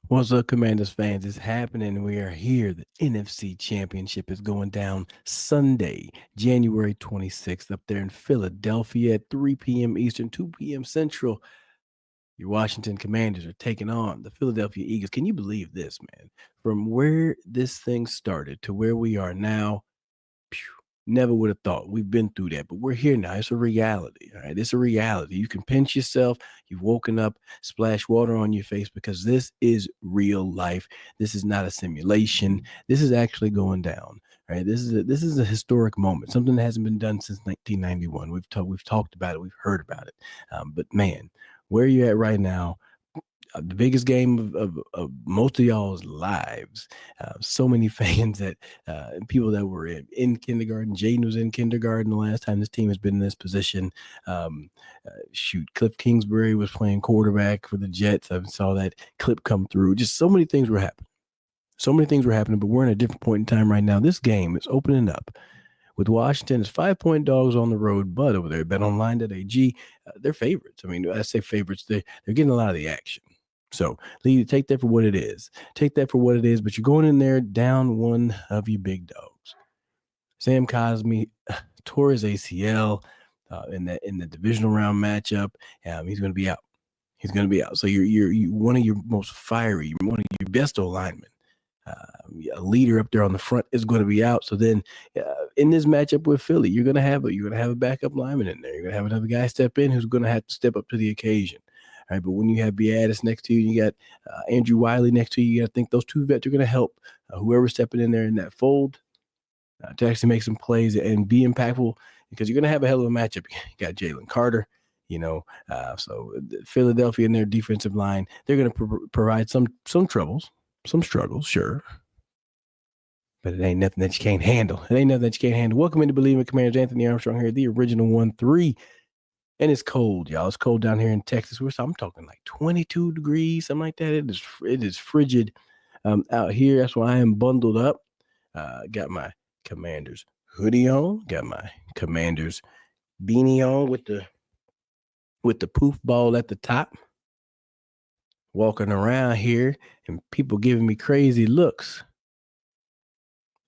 What's up, Commanders fans? It's happening. We are here. The NFC Championship is going down Sunday, January 26th, up there in Philadelphia at 3 p.m. Eastern, 2 p.m. Central. Your Washington Commanders are taking on the Philadelphia Eagles. Can you believe this, man? From where this thing started to where we are now, phew, never would have thought. We've been through that, but we're here now. It's a reality. All right. It's a reality. You can pinch yourself. You've woken up, splash water on your face because this is real life. This is not a simulation. This is actually going down. Right. This is a historic moment. Something that hasn't been done since 1991. We've talked about it. We've heard about it. But man, where you're at right now, the biggest game of most of y'all's lives. So many fans that people that were in kindergarten. Jayden was in kindergarten the last time this team has been in this position. Shoot, Cliff Kingsbury was playing quarterback for the Jets. I saw that clip come through. Just so many things were happening. So many things were happening, but we're in a different point in time right now. This game is opening up with Washington as 5-point dogs on the road, but over there at BetOnline.ag, they're favorites. I mean, I say favorites, they're getting a lot of the action. So, Lee, take that for what it is. Take that for what it is, but you're going in there down one of your big dogs. Sam Cosmi tore his ACL in the divisional round matchup. He's going to be out. He's going to be out. So you're one of your most fiery, one of your best linemen. A leader up there on the front is going to be out. So then, in this matchup with Philly, you're going to have a backup lineman in there. You're going to have another guy step in who's going to have to step up to the occasion. All right, but when you have Biadasz next to you, you got Andrew Wiley next to you. You got to think those two vets are going to help whoever's stepping in there in that fold to actually make some plays and be impactful because you're going to have a hell of a matchup. You got Jalen Carter. So Philadelphia and their defensive line, they're going to provide some troubles. Some struggles, sure. But it ain't nothing that you can't handle. It ain't nothing that you can't handle. Welcome into Believe in Commanders. Anthony Armstrong here, the original 1-3. And it's cold, y'all. It's cold down here in Texas. I'm talking like 22 degrees, something like that. It is frigid out here. That's why I am bundled up. Got my Commanders hoodie on. Got my Commanders beanie on with the poof ball at the top. Walking around here and people giving me crazy looks.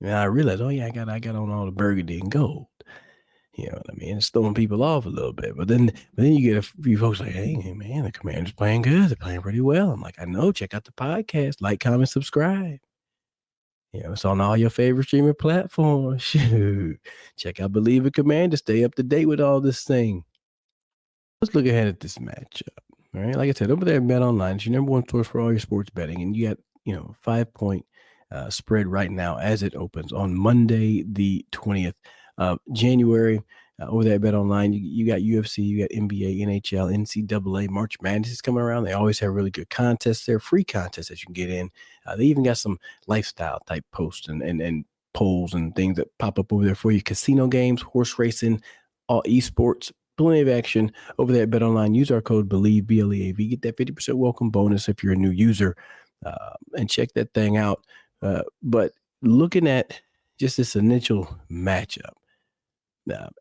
And I realized, oh yeah, I got on all the burgundy and gold. You know what I mean? It's throwing people off a little bit. But then you get a few folks like, hey man, the Commanders playing good. They're playing pretty well. I'm like, I know. Check out the podcast. Like, comment, subscribe. It's on all your favorite streaming platforms. Shoot. Check out Believe in Commander. Stay up to date with all this thing. Let's look ahead at this matchup. All right. Like I said, over there at Bet Online, it's your number one source for all your sports betting. And you got, 5-point spread right now as it opens on Monday, the 20th of January. Over there at Bet Online, you got UFC, you got NBA, NHL, NCAA, March Madness is coming around. They always have really good contests there, free contests that you can get in. They even got some lifestyle type posts and polls and things that pop up over there for you. Casino games, horse racing, all esports, plenty of action over there at Bet Online. Use our code BELIEVE, BLEAV. Get that 50% welcome bonus if you're a new user, and check that thing out. But looking at just this initial matchup,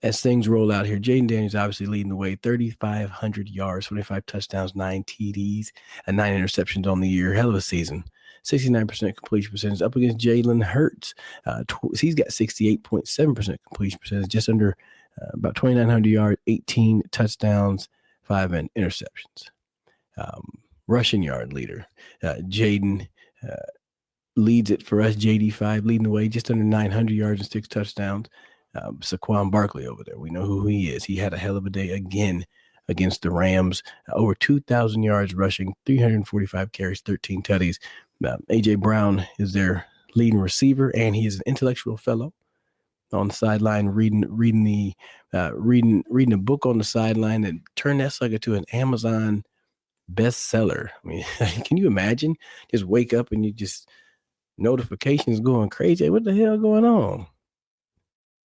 as things roll out here, Jayden Daniels obviously leading the way, 3,500 yards, 25 touchdowns, 9 TDs, and 9 interceptions on the year. Hell of a season. 69% completion percentage up against Jalen Hurts. He's got 68.7% completion percentage, just under about 2,900 yards, 18 touchdowns, 5 interceptions. Rushing yard leader, Jayden leads it for us. JD5 leading the way, just under 900 yards and 6 touchdowns. Saquon Barkley over there, we know who he is. He had a hell of a day again against the Rams. Over 2,000 yards rushing, 345 carries, 13 tutties. A.J. Brown is their leading receiver, and he is an intellectual fellow on the sideline reading a book on the sideline and turn that sucker to an Amazon bestseller. I mean, can you imagine? Just wake up and you just notifications going crazy. What the hell going on?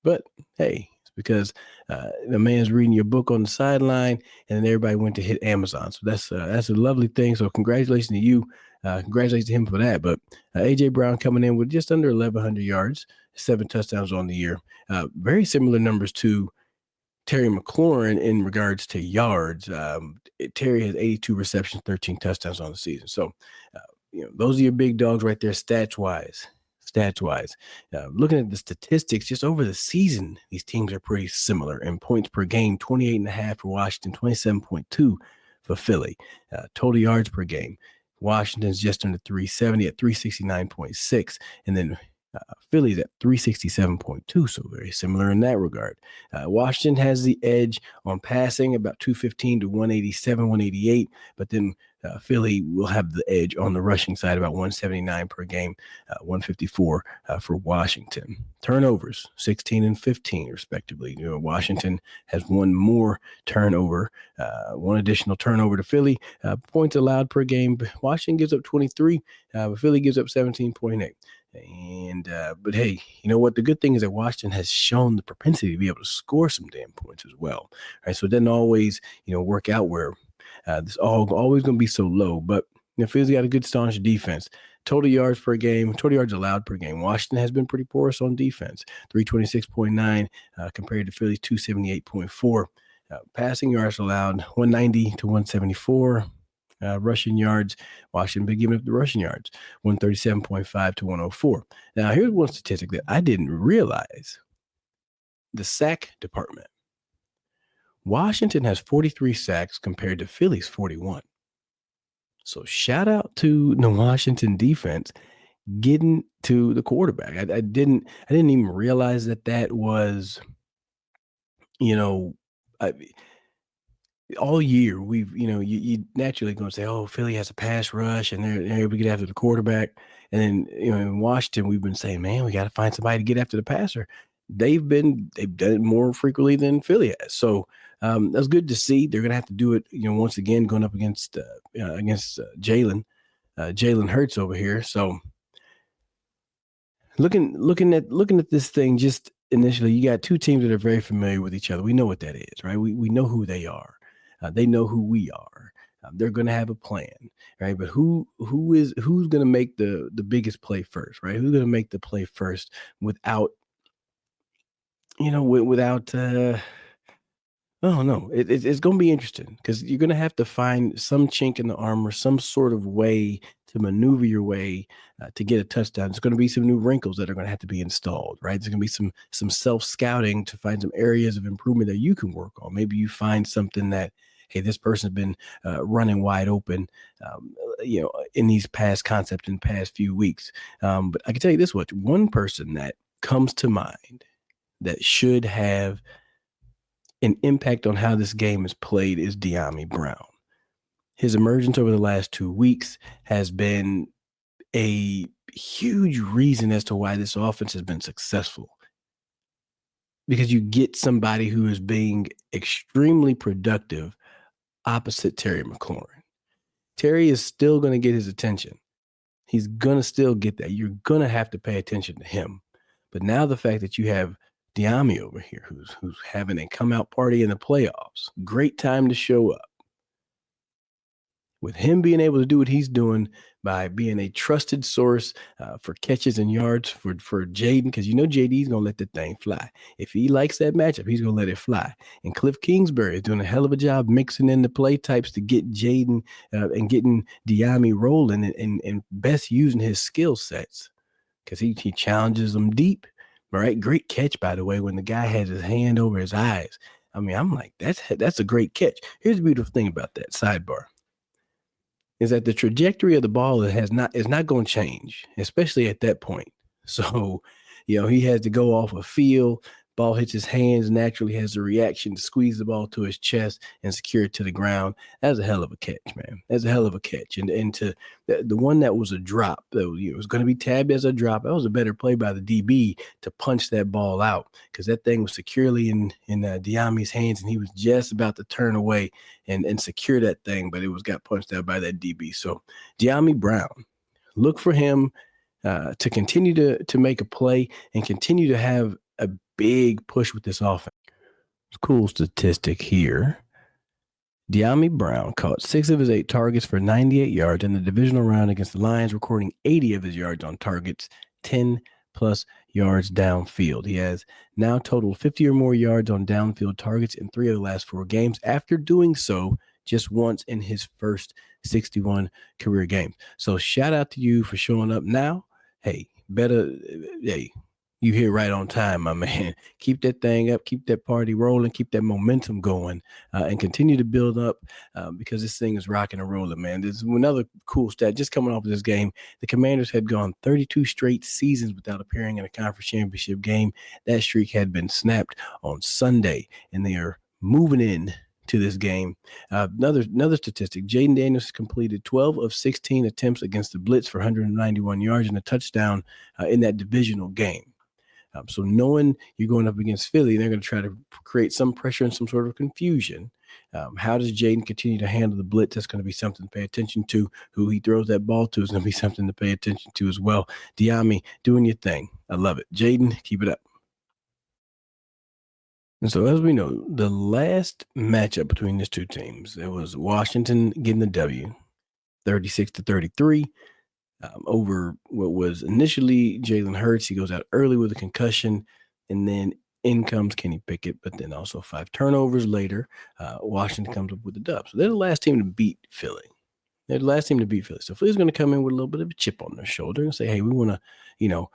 But hey, it's because the man's reading your book on the sideline, and then everybody went to hit Amazon. So that's a lovely thing. So congratulations to you. Congratulations to him for that. But A.J. Brown coming in with just under 1,100 yards, 7 touchdowns on the year. Very similar numbers to Terry McLaurin in regards to yards. Terry has 82 receptions, 13 touchdowns on the season. So those are your big dogs right there, stats wise. Looking at the statistics just over the season, these teams are pretty similar in points per game: 28.5 for Washington, 27.2 for Philly. Total yards per game, Washington's just under 370 at 369.6, and then Philly's at 367.2, so very similar in that regard. Washington has the edge on passing, about 215 to 187, 188, but then Philly will have the edge on the rushing side, about 179 per game, 154 for Washington. Turnovers, 16 and 15, respectively. Washington has one more turnover, one additional turnover to Philly. Points allowed per game, Washington gives up 23, but Philly gives up 17.8. But hey, you know what? The good thing is that Washington has shown the propensity to be able to score some damn points as well. Right? So it doesn't always, work out where this always going to be so low. But Philly's got a good staunch defense. Total yards allowed per game. Washington has been pretty porous on defense, 326.9 compared to Philly's 278.4. Passing yards allowed, 190 to 174. Rushing yards, Washington been giving up the rushing yards, 137.5 to 104. Now, here's one statistic that I didn't realize. The sack department. Washington has 43 sacks compared to Philly's 41. So shout out to the Washington defense getting to the quarterback. I didn't even realize that was, all year we've, you naturally going to say, oh, Philly has a pass rush and they're able to get after the quarterback. And then, in Washington, we've been saying, man, we got to find somebody to get after the passer. They've done it more frequently than Philly has. So that's good to see. They're going to have to do it, once again, going up against Jalen Hurts over here. So looking at this thing, just initially, you got two teams that are very familiar with each other. We know what that is, right? We know who they are. They know who we are. They're going to have a plan, right? But who's going to make the biggest play first, right? Who's going to make the play first without, oh no, it's going to be interesting because you're going to have to find some chink in the armor, some sort of way to maneuver your way to get a touchdown. There's going to be some new wrinkles that are going to have to be installed, right? There's going to be some self-scouting to find some areas of improvement that you can work on. Maybe you find something that, hey, this person's been running wide open, in these past concepts in the past few weeks. But I can tell you this much: one person that comes to mind that should have an impact on how this game is played is Dyami Brown. His emergence over the last 2 weeks has been a huge reason as to why this offense has been successful. Because you get somebody who is being extremely productive opposite Terry McLaurin. Terry is still going to get his attention. He's going to still get that. You're going to have to pay attention to him. But now the fact that you have Dyami over here, who's having a come out party in the playoffs, great time to show up. With him being able to do what he's doing by being a trusted source for catches and yards for Jayden, because JD's going to let the thing fly. If he likes that matchup, he's going to let it fly. And Cliff Kingsbury is doing a hell of a job mixing in the play types to get Jayden and getting Dyami rolling and best using his skill sets because he challenges them deep. All right, great catch, by the way, when the guy has his hand over his eyes. I mean, I'm like, that's a great catch. Here's the beautiful thing about that sidebar. Is that the trajectory of the ball is not going to change, especially at that point. So, he has to go off a feel. Ball hits his hands, naturally has a reaction to squeeze the ball to his chest and secure it to the ground. That's a hell of a catch, man. That's a hell of a catch. And to the one that was a drop, though, it was going to be tabbed as a drop. That was a better play by the DB to punch that ball out because that thing was securely in Dyami's hands, and he was just about to turn away and secure that thing, but it got punched out by that DB. So Dyami Brown, look for him to continue to make a play and continue to have a big push with this offense. Cool statistic here. Dyami Brown caught 6 of his 8 targets for 98 yards in the divisional round against the Lions, recording 80 of his yards on targets, 10 plus yards downfield. He has now totaled 50 or more yards on downfield targets in 3 of the last 4 games after doing so just once in his first 61 career games. So shout out to you for showing up now. Hey, hey, you here right on time, my man. Keep that thing up, keep that party rolling, keep that momentum going, and continue to build up because this thing is rocking and rolling, man. There's another cool stat just coming off of this game. The Commanders had gone 32 straight seasons without appearing in a conference championship game. That streak had been snapped on Sunday, and they are moving in to this game. Another statistic, Jayden Daniels completed 12 of 16 attempts against the Blitz for 191 yards and a touchdown in that divisional game. So knowing you're going up against Philly, they're going to try to create some pressure and some sort of confusion. How does Jayden continue to handle the blitz? That's going to be something to pay attention to. Who he throws that ball to is going to be something to pay attention to as well. Diami, doing your thing. I love it. Jayden, keep it up. And so, as we know, the last matchup between these two teams, it was Washington getting the W, 36-33. Over what was initially Jalen Hurts. He goes out early with a concussion, and then in comes Kenny Pickett, but then also 5 turnovers later, Washington comes up with the dub. So they're the last team to beat Philly. They're the last team to beat Philly. So Philly's going to come in with a little bit of a chip on their shoulder and say, hey, we want to,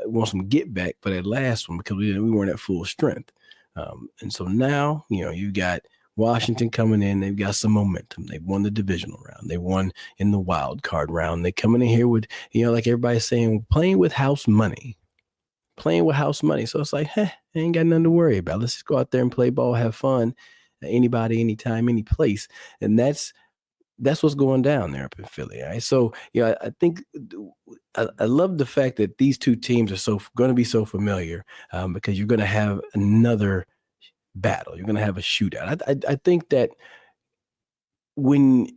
want some get back for that last one because we weren't at full strength. And so now, you got Washington coming in, they've got some momentum. They've won the divisional round. They won in the wild card round. They coming in here with, like everybody's saying, playing with house money. So it's like, I ain't got nothing to worry about. Let's just go out there and play ball, have fun. Anybody, anytime, any place. And that's what's going down there up in Philly. Right? So, I think I love the fact that these two teams are going to be so familiar because you're going to have another battle. You're going to have a shootout. I think that when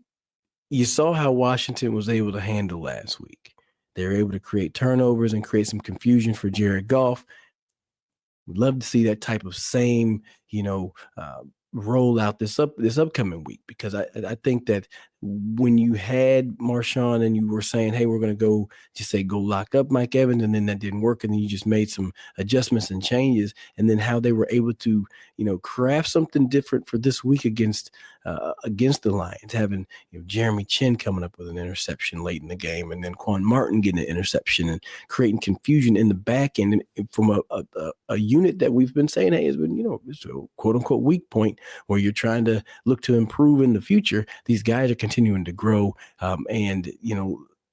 you saw how Washington was able to handle last week, they were able to create turnovers and create some confusion for Jared Goff. We'd love to see that type of same, roll out this upcoming week because I think that when you had Marshawn and you were saying, hey, we're going to go lock up Mike Evans, and then that didn't work, and then you just made some adjustments and changes, and then how they were able to craft something different for this week against the Lions, having Jeremy Chin coming up with an interception late in the game, and then Quan Martin getting an interception and creating confusion in the back end from a unit that we've been saying, hey, has been it's a quote unquote weak point where you're trying to look to improve in the future. These guys are continuing to grow. And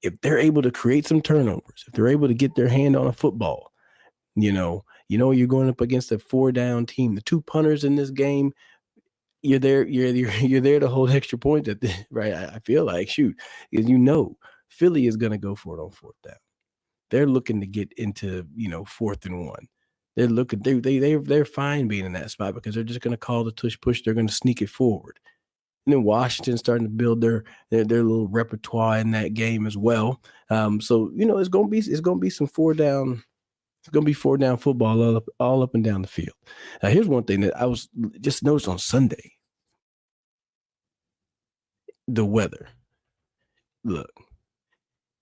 if they're able to create some turnovers, if they're able to get their hand on a football, you're going up against a 4-down team. The 2 punters in this game, you're there to hold extra points at right. I feel like because Philly is going to go for it on 4th down. They're looking to get into 4th and 1. They're looking. They're fine being in that spot because they're just going to call the tush push. They're going to sneak it forward. And then Washington's starting to build their little repertoire in that game as well. So it's gonna be some 4-down. It's gonna be 4-down football all up and down the field. Here's one thing that I was just noticed on Sunday: the weather. Look,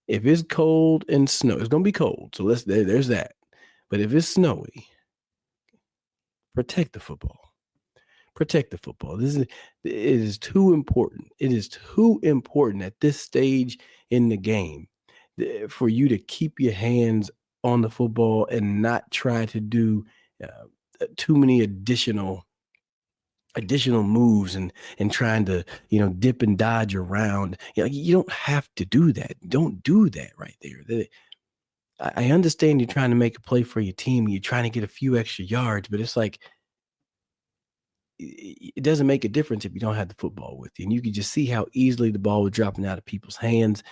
if it's cold and snow, it's gonna be cold. So there's that. But if it's snowy, protect the football. Protect the football. It is too important. It is too important at this stage in the game for you to keep your hands on the football and not try to do too many additional moves and trying to dip and dodge around. You don't have to do that. Don't do that right there. I understand you're trying to make a play for your team. You're trying to get a few extra yards, but it's like it doesn't make a difference if you don't have the football with you. And you can just see how easily the ball was dropping out of people's hands.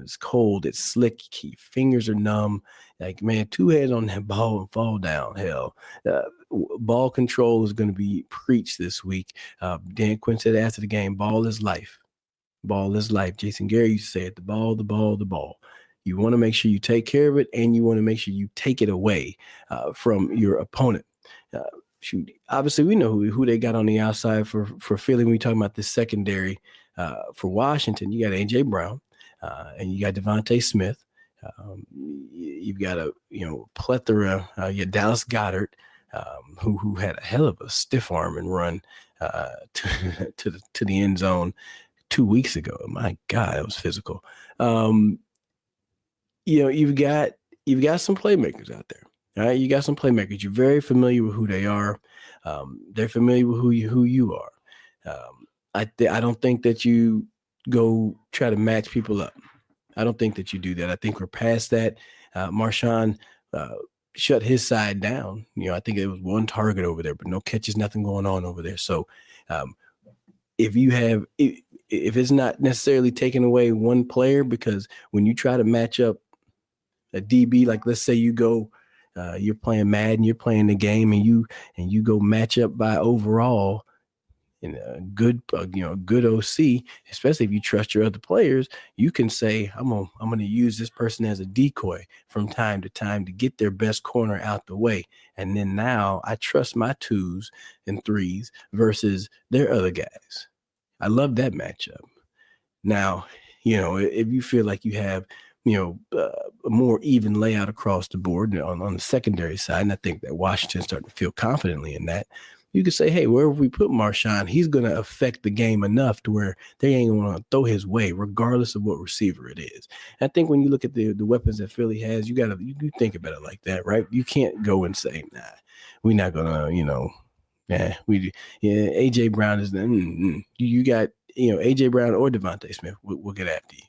It's cold. It's slick. Your fingers are numb. Like, man, 2 hands on that ball and fall down. Hell, ball control is going to be preached this week. Dan Quinn said after the game, ball is life. Ball is life. Jason Gary used to say it, the ball, the ball, the ball. You want to make sure you take care of it, and you want to make sure you take it away from your opponent. Obviously, we know who they got on the outside for Philly. When we talking about the secondary for Washington, you got A.J. Brown and you got Devontae Smith. You've got a plethora. You got Dallas Goedert, who had a hell of a stiff arm and run to the end zone. 2 weeks ago. My God, that was physical. Um, you've got some playmakers out there. All right, you got some playmakers. You're very familiar with who they are. They're familiar with who you are. I don't think that you go try to match people up. I don't think that you do that. I think we're past that. Marshawn uh, shut his side down. I think it was one target over there, but no catches, nothing going on over there. So um, if it's not necessarily taking away one player, because when you try to match up a DB, like let's say you go, you're playing Madden, you're playing the game, and you go match up by overall, and a good OC, especially if you trust your other players, you can say, I'm gonna use this person as a decoy from time to time to get their best corner out the way, and then now I trust my 2s and 3s versus their other guys. I love that matchup. Now, if you feel like you have, a more even layout across the board on the secondary side, and I think that Washington's starting to feel confidently in that, you could say, hey, wherever we put Marshawn, he's going to affect the game enough to where they ain't going to throw his way, regardless of what receiver it is. And I think when you look at the weapons that Philly has, you think about it like that, right? You can't go and say, nah, we're not going to, AJ Brown is you got AJ Brown or Devontae Smith will get after you,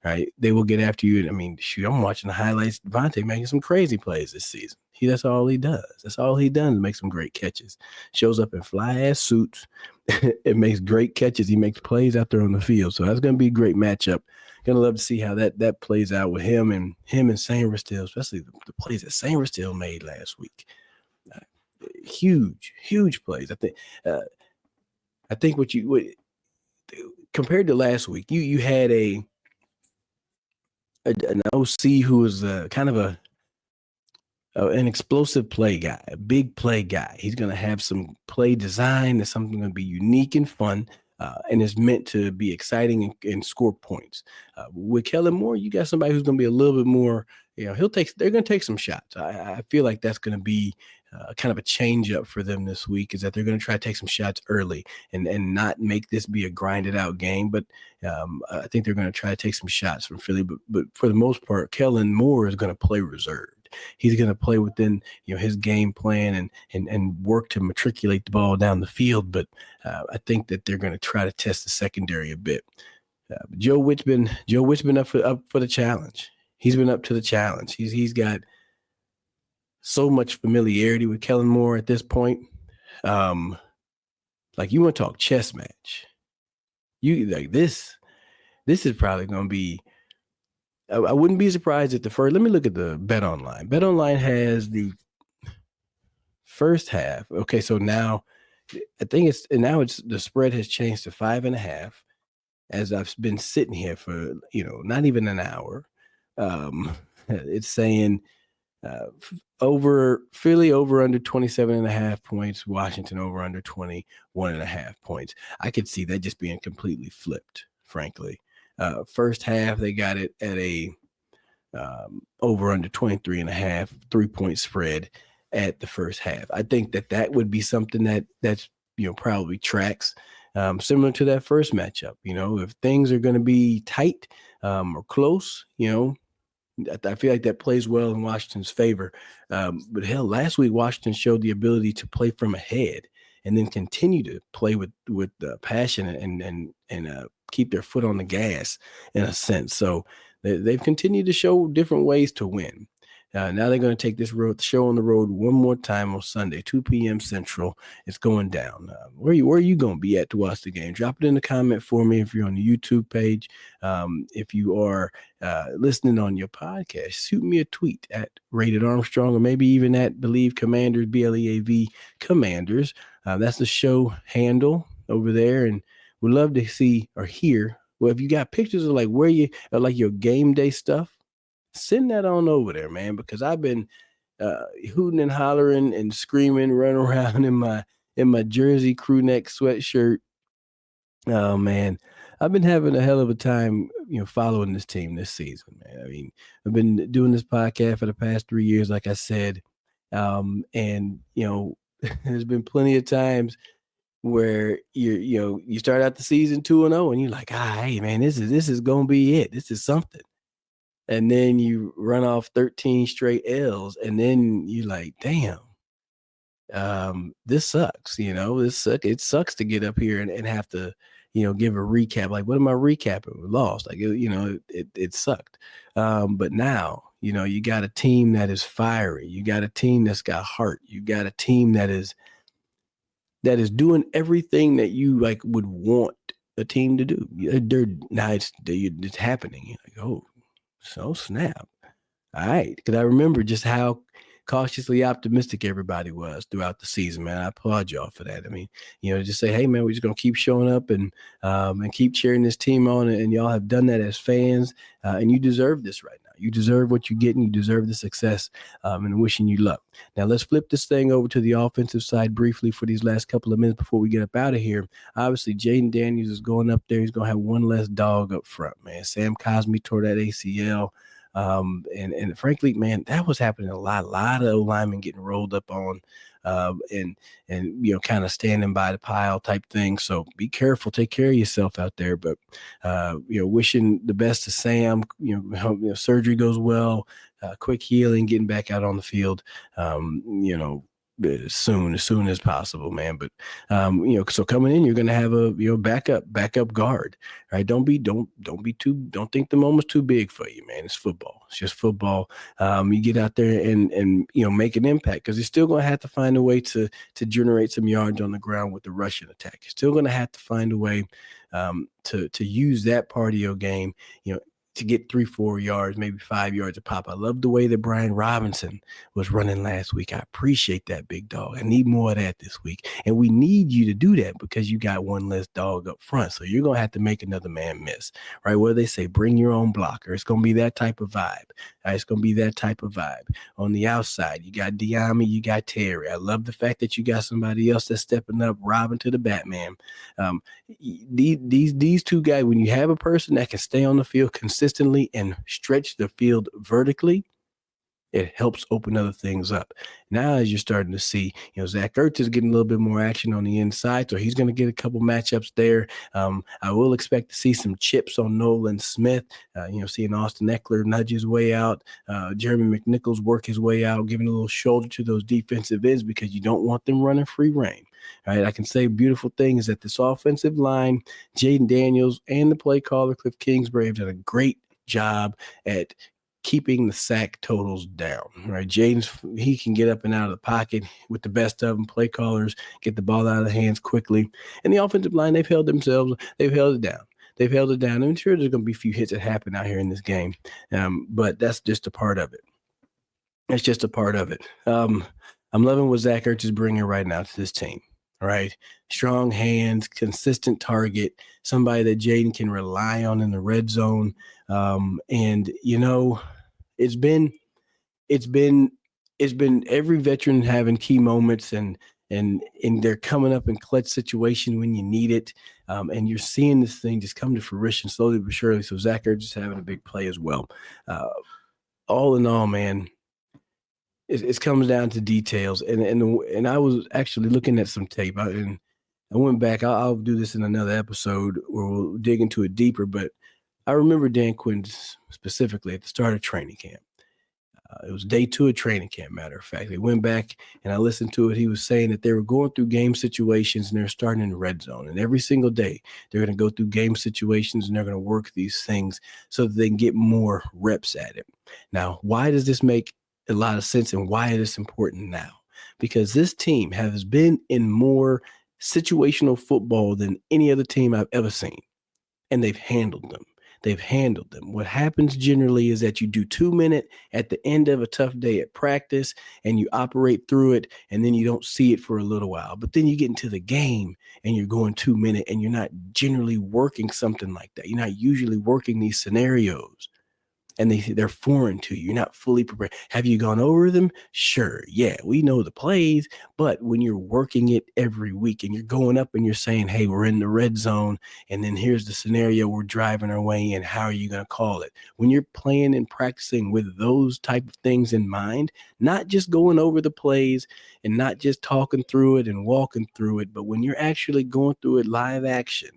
right? They will get after you. I mean, shoot, I'm watching the highlights. Devontae making some crazy plays this season. That's all he does. That's all he does, make some great catches. Shows up in fly ass suits. It makes great catches. He makes plays out there on the field. So that's going to be a great matchup. Gonna love to see how that plays out with him and Saint Still, especially the plays that Saint Still made last week. Huge plays. I think what compared to last week, you had an OC who was kind of an explosive play guy, a big play guy. He's going to have some play design. That's something going to be unique and fun, and it's meant to be exciting and score points. With Kellen Moore, you got somebody who's going to be a little bit more. They're going to take some shots. I feel like that's going to be kind of a change up for them this week, is that they're going to try to take some shots early and not make this be a grinded out game. But I think they're going to try to take some shots from Philly. But for the most part, Kellen Moore is going to play reserved. He's going to play within his game plan and work to matriculate the ball down the field. But I think that they're going to try to test the secondary a bit. Joe Witt's been up for the challenge. He's been up to the challenge. He's got so much familiarity with Kellen Moore at this point. Like, you want to talk chess match? You like this? This is probably going to be. I wouldn't be surprised if the first. Let me look at the Bet Online. Bet Online has the first half. Okay, so now I think it's the spread has changed to 5.5. As I've been sitting here for not even an hour. It's saying over Philly over under 27.5 points, Washington over under 21.5 points. I could see that just being completely flipped, frankly. First half, they got it at a over under 23.5 3-point spread at the first half. I think that would be something that's probably tracks similar to that first matchup. If things are going to be tight or close, I feel like that plays well in Washington's favor. But hell, last week Washington showed the ability to play from ahead and then continue to play with passion and keep their foot on the gas in a sense. So they've continued to show different ways to win. Now they're going to take this show on the road one more time on Sunday, 2 p.m. Central. It's going down. Where are you going to be at to watch the game? Drop it in the comment for me if you're on the YouTube page. If you are listening on your podcast, shoot me a tweet at Rated Armstrong, or maybe even at Believe Commanders, BLEAV Commanders. That's the show handle over there, and we'd love to see or hear. Well, if you got pictures of like where you like your game day stuff, send that on over there, man, because I've been hooting and hollering and screaming, running around in my jersey crew neck sweatshirt. Oh man, I've been having a hell of a time, following this team this season, man. I mean, I've been doing this podcast for the past 3 years, like I said, and there's been plenty of times where you start out the season 2-0 and you're like, hey man, this is gonna be it. This is something. And then you run off 13 straight L's, and then you're like, damn, this sucks. It sucks to get up here and have to, give a recap. Like, what am I recapping? We lost. Like, it sucked. But now, you got a team that is fiery. You got a team that's got heart. You got a team that is doing everything that you like would want a team to do. It's happening. You're like, oh, so snap. All right, because I remember just how cautiously optimistic everybody was throughout the season, man. I applaud y'all for that. I mean, just say, hey, man, we're just gonna keep showing up and keep cheering this team on, and y'all have done that as fans, and you deserve this right now. You deserve what you're getting. You deserve the success, and wishing you luck. Now let's flip this thing over to the offensive side briefly for these last couple of minutes before we get up out of here. Obviously, Jayden Daniels is going up there. He's gonna have one less dog up front, man. Sam Cosmi tore that ACL. And frankly, man, that was happening a lot. A lot of linemen getting rolled up on, and kind of standing by the pile type thing. So be careful, take care of yourself out there. But wishing the best to Sam. Hope surgery goes well, quick healing, getting back out on the field. As soon as possible, man. But so coming in, you're gonna have a backup guard, right? Don't think the moment's too big for you, man. It's football. It's just football. You get out there and make an impact, because you're still gonna have to find a way to generate some yards on the ground with the rushing attack. You're still gonna have to find a way to use that part of your game, to get 3-4 yards, maybe 5 yards a pop. I love the way that Brian Robinson was running last week. I appreciate that, big dog. I need more of that this week. And we need you to do that because you got one less dog up front. So you're going to have to make another man miss, right? What do they say? Bring your own blocker. It's going to be that type of vibe. Right? It's going to be that type of vibe. On the outside, you got Diami, you got Terry. I love the fact that you got somebody else that's stepping up, Robin to the Batman. These two guys, when you have a person that can stay on the field consistently and stretch the field vertically, it helps open other things up. Now, as you're starting to see, Zach Ertz is getting a little bit more action on the inside, so he's going to get a couple matchups there. I will expect to see some chips on Nolan Smith, seeing Austin Eckler nudge his way out, Jeremy McNichols work his way out, giving a little shoulder to those defensive ends because you don't want them running free reign. All right, I can say beautiful things that this offensive line, Jayden Daniels, and the play caller, Cliff Kingsbury, have done a great job at keeping the sack totals down, right? He can get up and out of the pocket with the best of them. Play callers get the ball out of the hands quickly. And the offensive line, they've held it down. They've held it down. I'm sure there's going to be a few hits that happen out here in this game, but that's just a part of it. It's just a part of it. I'm loving what Zach Ertz is bringing right now to this team. All right. Strong hands, consistent target, somebody that Jayden can rely on in the red zone. And it's been every veteran having key moments and they're coming up in clutch situation when you need it. And you're seeing this thing just come to fruition slowly but surely. So Zach Ertz is having a big play as well. All in all, man, it comes down to details. And I was actually looking at some tape, and I went back. I'll do this in another episode where we'll dig into it deeper. But I remember Dan Quinn specifically at the start of training camp. It was day 2 of training camp, matter of fact. They went back and I listened to it. He was saying that they were going through game situations and they're starting in the red zone. And every single day they're going to go through game situations and they're going to work these things so that they can get more reps at it. Now, why does this make a lot of sense and why is this important now? Because this team has been in more situational football than any other team I've ever seen. And they've handled them. What happens generally is that you do 2-minute at the end of a tough day at practice and you operate through it and then you don't see it for a little while. But then you get into the game and you're going 2-minute and you're not generally working something like that. You're not usually working these scenarios. and they're foreign to you. You're not fully prepared. Have you gone over them? Sure. Yeah, we know the plays, but when you're working it every week and you're going up and you're saying, hey, we're in the red zone, and then here's the scenario, we're driving our way in, how are you going to call it? When you're playing and practicing with those type of things in mind, not just going over the plays and not just talking through it and walking through it, but when you're actually going through it live action,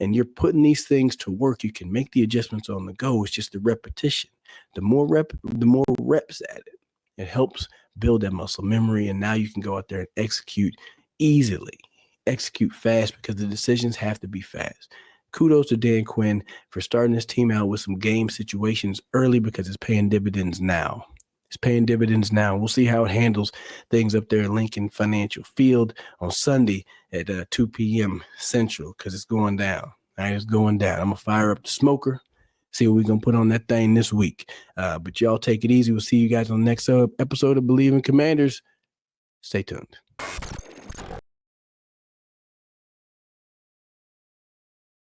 and you're putting these things to work, you can make the adjustments on the go. It's just the repetition. The more reps at it, it helps build that muscle memory. And now you can go out there and execute easily, execute fast, because the decisions have to be fast. Kudos to Dan Quinn for starting this team out with some game situations early, because it's paying dividends now. It's paying dividends now. We'll see how it handles things up there at Lincoln Financial Field on Sunday at 2 p.m. Central, because it's going down. All right, it's going down. I'm going to fire up the smoker, see what we're going to put on that thing this week. But y'all take it easy. We'll see you guys on the next episode of Believe in Commanders. Stay tuned.